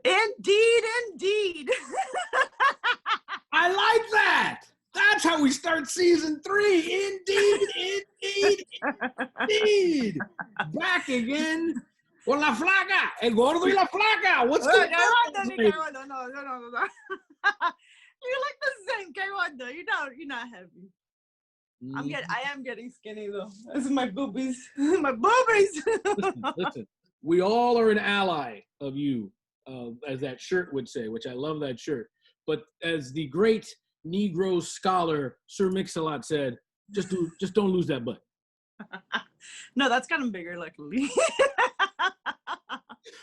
Indeed, indeed. I like that. That's how we start season 3. Indeed, indeed, indeed. Back again con la flaca, el gordo y la flaca. What's the No. You like the same. You're not heavy. I am getting skinny though. This is my boobies. My boobies. Listen, we all are an ally of you, as that shirt would say, which I love that shirt. But as the great Negro scholar Sir Mix-a-Lot said, just don't lose that butt. No, that's gotten bigger, luckily.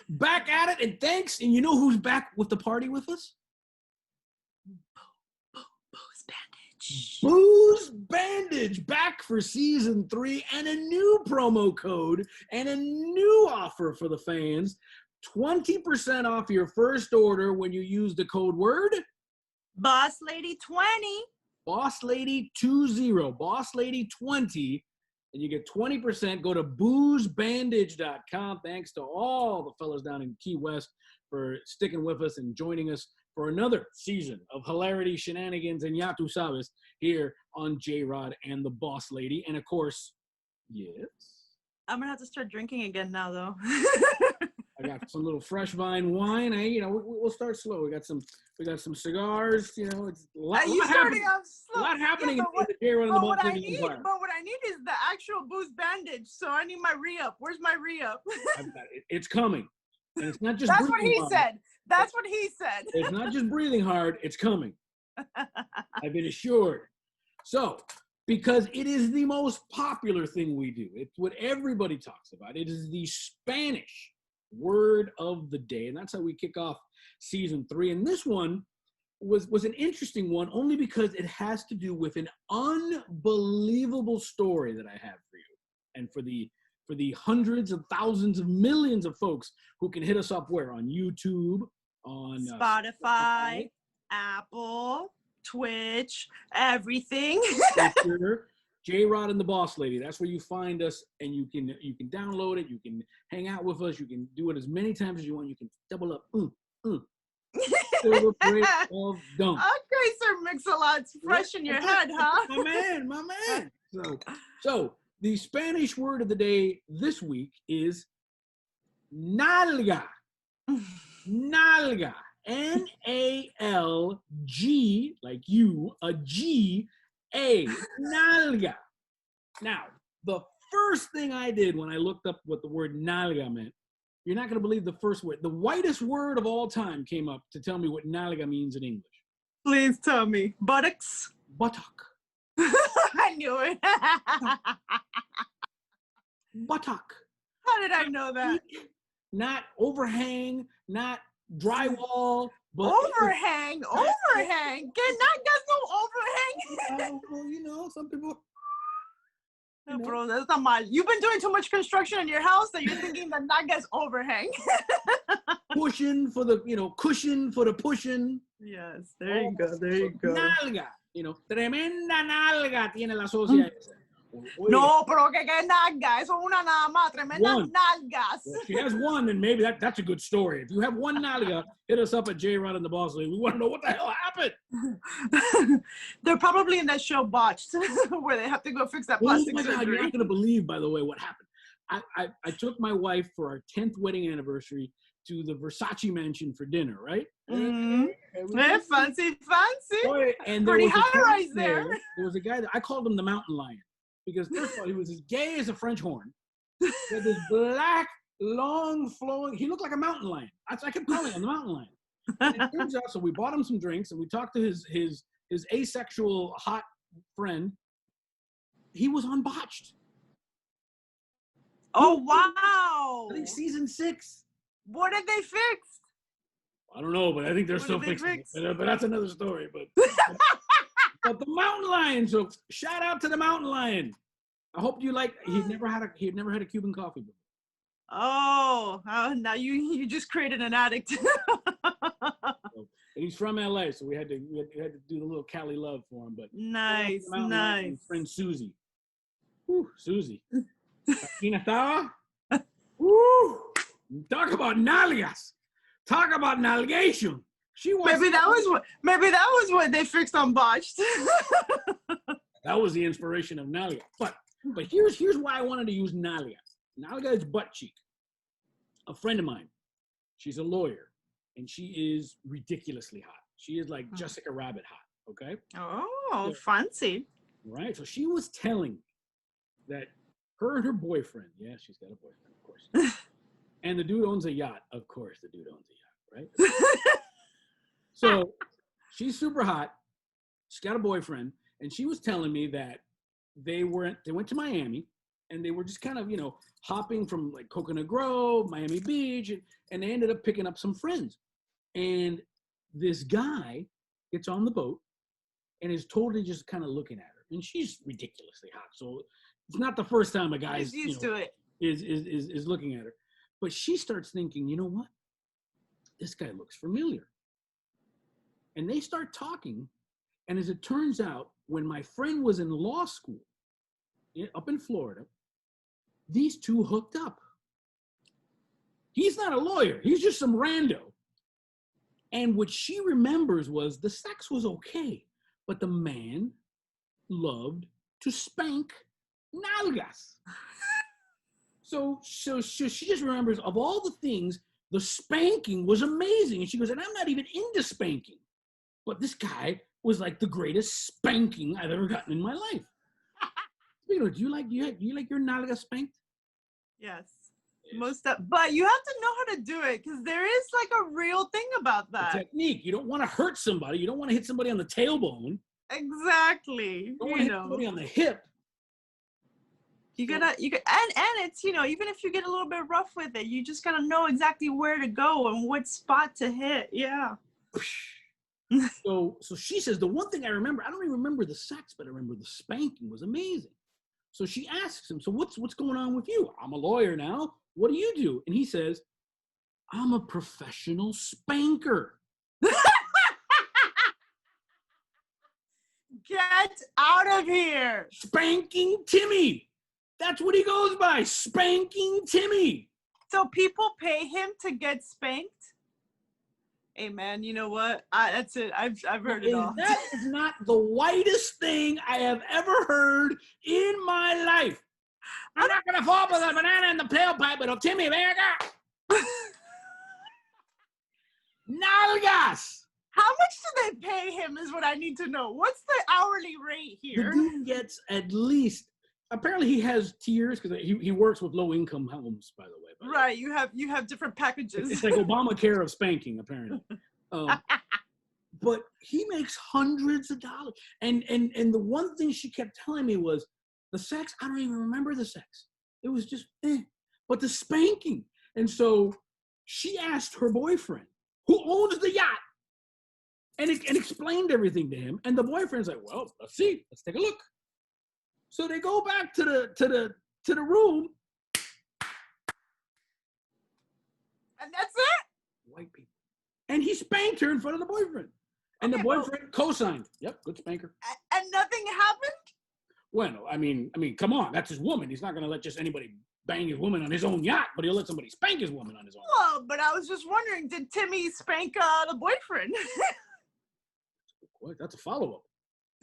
Back at it, and thanks. And you know who's back with the party with us? Booze Bandage. Booze Bandage back for season 3, and a new promo code and a new offer for the fans. 20% off your first order when you use the code word Boss Lady 20. Boss Lady 20, Boss Lady 20, and you get 20%. Go to boozebandage.com. Thanks to all the fellas down in Key West for sticking with us and joining us for another season of hilarity, shenanigans, and Ya Tu Sabes here on JRod and the Boss Lady. And of course, yes, I'm gonna have to start drinking again now, though. I got some little fresh vine wine. We'll start slow. We got some cigars. It's a lot happening. A lot happening in the JRod and the Boss Lady empire. But what I need is the actual Booze Bandage. So I need my re-up. Where's my re-up? It's coming. And it's not just That's what he hard. said. That's what he said. It's not just breathing hard. It's coming. I've been assured. So, because it is the most popular thing we do. It's what everybody talks about. It is the Spanish word of the day. And that's how we kick off season 3. And this one was an interesting one only because it has to do with an unbelievable story that I have for you. And for the hundreds of thousands of millions of folks who can hit us up where? On YouTube, on Spotify, Apple, Twitch, everything. JRod and the Boss Lady. That's where you find us, and you can download it. You can hang out with us. You can do it as many times as you want. You can double up. Celebrate of dump. Okay, Sir Mix-a-Lot's fresh in your head, huh? My man. So the Spanish word of the day this week is nalga. Nalga. N-A-L-G, like you, a G-A. Nalga. Now, the first thing I did when I looked up what the word nalga meant, you're not going to believe the first word. The whitest word of all time came up to tell me what nalga means in English. Please tell me. Buttocks? Buttock. I knew it. Buttock. How did I know that? Not overhang, not drywall, but overhang. Overhang. There's no overhang. Well, some people. Bro, that's not mal. You've been doing too much construction in your house that you're thinking that nalga's overhang. Pushing for the, cushion for the pushing. Yes, there you go. There you go. Nalga. Tremenda nalga tiene la sociedad. No, pero que nalga. Eso una nada más. Tremendas nalgas. Well, she has one, and maybe that's a good story. If you have one nalga, hit us up at JRod and the Boss Lady. We want to know what the hell happened. They're probably in that show Botched, where they have to go fix that plastic surgery. God, you're not going to believe, by the way, what happened. I took my wife for our 10th wedding anniversary to the Versace mansion for dinner, right? Mm-hmm. Fancy. Boy, and pretty high rise there. There was a guy that I called him the mountain lion because first of all, he was as gay as a French horn. He had this black, long, flowing. He looked like a mountain lion. I kept calling him the mountain lion. And it turns out, so we bought him some drinks and we talked to his asexual hot friend. He was on Botched. Oh wow! I think season 6. What did they fix? I don't know, but I think they're still fixing it. But that's another story. But the mountain lion. So shout out to the mountain lion. I hope you like. He had never had a Cuban coffee before. Oh, now you just created an addict. So, he's from LA, so we had to do the little Cali love for him. But nice. Friend Susie. Whew, Susie. Woo! Talk about nalgas. Talk about navigation. Maybe that was what they fixed on Botched. That was the inspiration of nalga. But here's why I wanted to use nalga. Nalga is butt cheek. A friend of mine, she's a lawyer, and she is ridiculously hot. She is like Jessica Rabbit hot. Okay. Oh, fancy. Right. So she was telling me that her and her boyfriend. Yeah, she's got a boyfriend, of course. And the dude owns a yacht. Of course, the dude owns a yacht, right? So she's super hot. She's got a boyfriend, and she was telling me that they went to Miami, and they were just kind of, hopping from like Coconut Grove, Miami Beach, and they ended up picking up some friends. And this guy gets on the boat and is totally just kind of looking at her, and she's ridiculously hot. So it's not the first time a guy's used to it. Is looking at her. But she starts thinking, you know what? This guy looks familiar. And they start talking. And as it turns out, when my friend was in law school up in Florida, these two hooked up. He's not a lawyer. He's just some rando. And what she remembers was the sex was okay, but the man loved to spank nalgas. So she just remembers, of all the things, the spanking was amazing. And she goes, and I'm not even into spanking, but this guy was like the greatest spanking I've ever gotten in my life. Do you like your nalga spanked? Yes. But you have to know how to do it, because there is like a real thing about that. The technique. You don't want to hurt somebody. You don't want to hit somebody on the tailbone. Exactly. You don't want to hit somebody on the hip. You and it's, even if you get a little bit rough with it, you just gotta know exactly where to go and what spot to hit. Yeah. So she says, the one thing I remember, I don't even remember the sex, but I remember the spanking was amazing. So she asks him, so what's going on with you? I'm a lawyer now. What do you do? And he says, I'm a professional spanker. Get out of here. Spanking Timmy. That's what he goes by, Spanking Timmy. So people pay him to get spanked? Hey man, you know what? That's it. I've heard it all. That is not the whitest thing I have ever heard in my life. I'm not gonna fall with a banana in the tailpipe, but Timmy, there you go. Nalgas. How much do they pay him is what I need to know. What's the hourly rate here? The dude gets at least, apparently he has tiers, because he works with low-income homes, by the way. Right, you have different packages. It's like Obamacare of spanking, apparently. But he makes hundreds of dollars. And the one thing she kept telling me was, the sex, I don't even remember the sex. It was just, But the spanking. And so she asked her boyfriend, who owns the yacht, and explained everything to him. And the boyfriend's like, well, let's see. Let's take a look. So they go back to the room. And that's it? White people. And he spanked her in front of the boyfriend. And the boyfriend co-signed. Yep, good spanker. And nothing happened? Well, I mean, come on. That's his woman. He's not going to let just anybody bang his woman on his own yacht, but he'll let somebody spank his woman on his own. Well, but I was just wondering, did Timmy spank the boyfriend? That's a follow-up.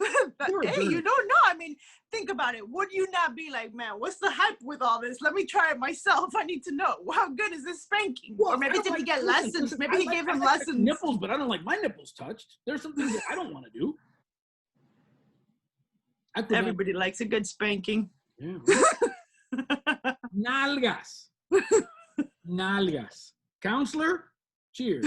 Hey, you don't know. I mean, think about it. Would you not be like, man, what's the hype with all this? Let me try it myself. I need to know. How good is this spanking? Well, or maybe did he get lessons? Maybe he gave him lessons. Nipples, but I don't like my nipples touched. There's some things that I don't want to do. Everybody likes a good spanking. Yeah. Nalgas. Nalgas. Counselor, cheers.